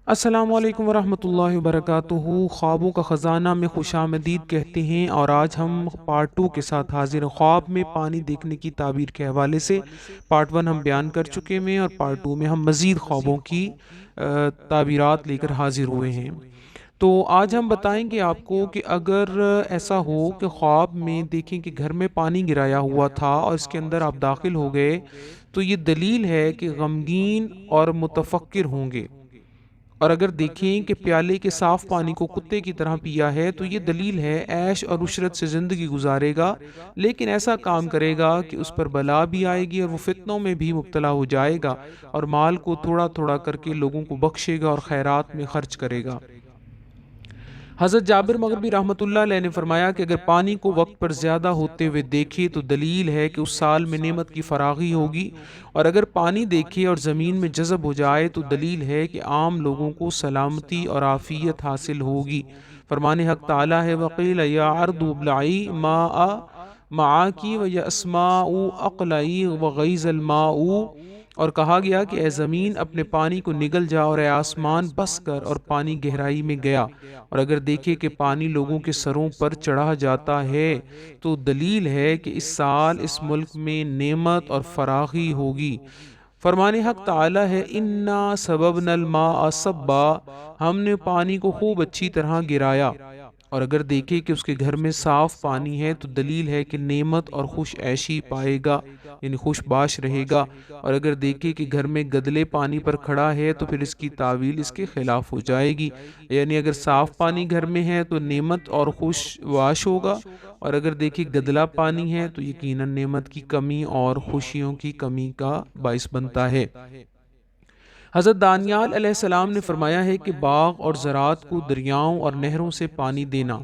السلام علیکم ورحمۃ اللہ وبرکاتہ۔ خوابوں کا خزانہ میں خوش آمدید کہتے ہیں، اور آج ہم پارٹ 2 کے ساتھ حاضر ہیں۔ خواب میں پانی دیکھنے کی تعبیر کے حوالے سے پارٹ 1 ہم بیان کر چکے ہیں، اور پارٹ 2 میں ہم مزید خوابوں کی تعبیرات لے کر حاضر ہوئے ہیں۔ تو آج ہم بتائیں گے آپ کو کہ اگر ایسا ہو کہ خواب میں دیکھیں کہ گھر میں پانی گرایا ہوا تھا اور اس کے اندر آپ داخل ہو گئے، تو یہ دلیل ہے کہ غمگین اور متفکر ہوں گے۔ اور اگر دیکھیں کہ پیالے کے صاف پانی کو کتے کی طرح پیا ہے، تو یہ دلیل ہے عیش اور عشرت سے زندگی گزارے گا، لیکن ایسا کام کرے گا کہ اس پر بلا بھی آئے گی اور وہ فتنوں میں بھی مبتلا ہو جائے گا، اور مال کو تھوڑا تھوڑا کر کے لوگوں کو بخشے گا اور خیرات میں خرچ کرے گا۔ حضرت جابر مغربی رحمۃ اللہ علیہ نے فرمایا کہ اگر پانی کو وقت پر زیادہ ہوتے ہوئے دیکھے تو دلیل ہے کہ اس سال میں نعمت کی فراغی ہوگی، اور اگر پانی دیکھے اور زمین میں جذب ہو جائے تو دلیل ہے کہ عام لوگوں کو سلامتی اور عافیت حاصل ہوگی۔ فرمان حق تعالی ہے، وقیل یا ارض ابلعی ماء معاکی ویسماء اقلعی وغیظ الماء، اور کہا گیا کہ اے زمین اپنے پانی کو نگل جا، اور اے آسمان بس کر، اور پانی گہرائی میں گیا۔ اور اگر دیکھے کہ پانی لوگوں کے سروں پر چڑھا جاتا ہے تو دلیل ہے کہ اس سال اس ملک میں نعمت اور فراخی ہوگی۔ فرمان حق تعالی ہے، انا سببنا الماء صبا، ہم نے پانی کو خوب اچھی طرح گرایا۔ اور اگر دیکھے کہ اس کے گھر میں صاف پانی ہے تو دلیل ہے کہ نعمت اور خوش عیشی پائے گا، یعنی خوش باش رہے گا۔ اور اگر دیکھے کہ گھر میں گدلے پانی پر کھڑا ہے تو پھر اس کی تعویل اس کے خلاف ہو جائے گی، یعنی اگر صاف پانی گھر میں ہے تو نعمت اور خوش واش ہوگا، اور اگر دیکھے گدلا پانی ہے تو یقیناً نعمت کی کمی اور خوشیوں کی کمی کا باعث بنتا ہے۔ حضرت دانیال علیہ السلام نے فرمایا ہے کہ باغ اور زراعت کو دریاؤں اور نہروں سے پانی دینا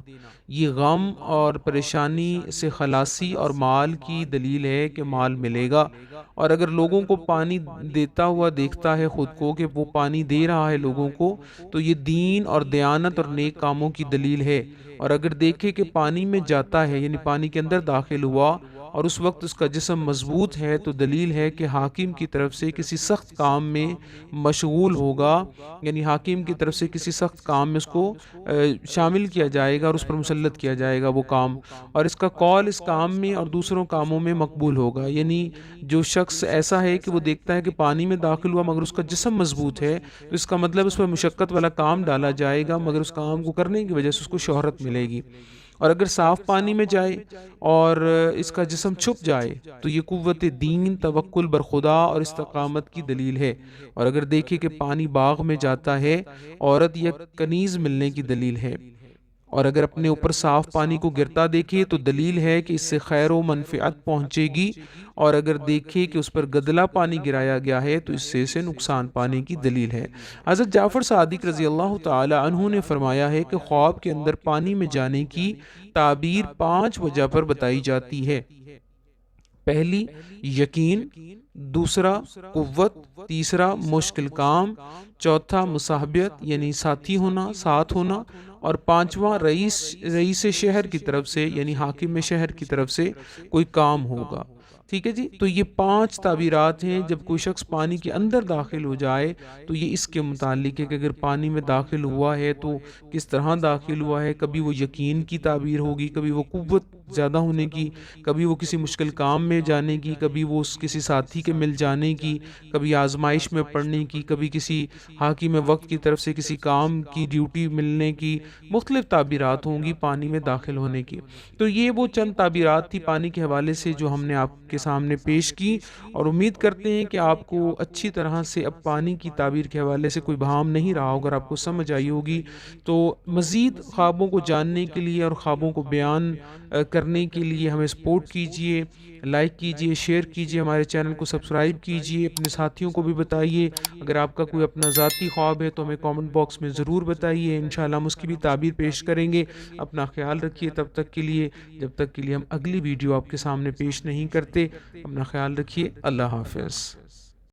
یہ غم اور پریشانی سے خلاصی اور مال کی دلیل ہے کہ مال ملے گا۔ اور اگر لوگوں کو پانی دیتا ہوا دیکھتا ہے خود کو کہ وہ پانی دے رہا ہے لوگوں کو، تو یہ دین اور دیانت اور نیک کاموں کی دلیل ہے۔ اور اگر دیکھے کہ پانی میں جاتا ہے، یعنی پانی کے اندر داخل ہوا اور اس وقت اس کا جسم مضبوط ہے، تو دلیل ہے کہ حاکم کی طرف سے کسی سخت کام میں مشغول ہوگا، یعنی حاکم کی طرف سے کسی سخت کام میں اس کو شامل کیا جائے گا اور اس پر مسلط کیا جائے گا وہ کام، اور اس کا قول اس کام میں اور دوسروں کاموں میں مقبول ہوگا۔ یعنی جو شخص ایسا ہے کہ وہ دیکھتا ہے کہ پانی میں داخل ہوا مگر اس کا جسم مضبوط ہے، تو اس کا مطلب اس پر مشقت والا کام ڈالا جائے گا، مگر اس کام کو کرنے کی وجہ سے اس کو شہرت ملے گی۔ اور اگر صاف پانی میں جائے اور اس کا جسم چھپ جائے تو یہ قوت دین، توکل بر خدا اور استقامت کی دلیل ہے۔ اور اگر دیکھے کہ پانی باغ میں جاتا ہے، عورت یا کنیز ملنے کی دلیل ہے۔ اور اگر اپنے اوپر صاف پانی کو گرتا دیکھے تو دلیل ہے کہ اس سے خیر و منفعت پہنچے گی، اور اگر دیکھے کہ اس پر گدلا پانی گرایا گیا ہے تو اس سے اسے نقصان پانے کی دلیل ہے۔ حضرت جعفر صادق رضی اللہ تعالی عنہ نے فرمایا ہے کہ خواب کے اندر پانی میں جانے کی تعبیر 5 وجہ پر بتائی جاتی ہے۔ پہلی یقین، دوسرا قوت، تیسرا مشکل کام، چوتھا مصاحبت یعنی ساتھی ہونا، ساتھ ہونا، اور پانچواں رئیس شہر کی طرف سے یعنی حاکم شہر کی طرف سے کوئی کام ہوگا۔ ٹھیک ہے جی، تو یہ 5 تعبیرات ہیں۔ جب کوئی شخص پانی کے اندر داخل ہو جائے تو یہ اس کے متعلق ہے کہ اگر پانی میں داخل ہوا ہے تو کس طرح داخل ہوا ہے۔ کبھی وہ یقین کی تعبیر ہوگی، کبھی وہ قوت زیادہ ہونے کی، کبھی وہ کسی مشکل کام میں جانے کی، کبھی وہ کسی ساتھی کے مل جانے کی، کبھی آزمائش میں پڑنے کی، کبھی کسی حاکم وقت کی طرف سے کسی کام کی ڈیوٹی ملنے کی، مختلف تعبیرات ہوں گی پانی میں داخل ہونے کی۔ تو یہ وہ چند تعبیرات تھی پانی کے حوالے سے جو ہم نے آپ کے سامنے پیش کی، اور امید کرتے ہیں کہ آپ کو اچھی طرح سے اب پانی کی تعبیر کے حوالے سے کوئی بہام نہیں رہا ہوگا، اگر آپ کو سمجھ آئی ہوگی۔ تو مزید خوابوں کو جاننے کے لیے اور خوابوں کو بیان کرنے کے لیے ہمیں سپورٹ کیجئے، لائک کیجئے، شیئر کیجئے، ہمارے چینل کو سبسکرائب کیجئے، اپنے ساتھیوں کو بھی بتائیے۔ اگر آپ کا کوئی اپنا ذاتی خواب ہے تو ہمیں کامنٹ باکس میں ضرور بتائیے، انشاءاللہ ہم اس کی بھی تعبیر پیش کریں گے۔ اپنا خیال رکھیے تب تک کے لیے، جب تک کے لیے ہم اگلی ویڈیو آپ کے سامنے پیش نہیں کرتے۔ اپنا خیال رکھیے، اللہ حافظ۔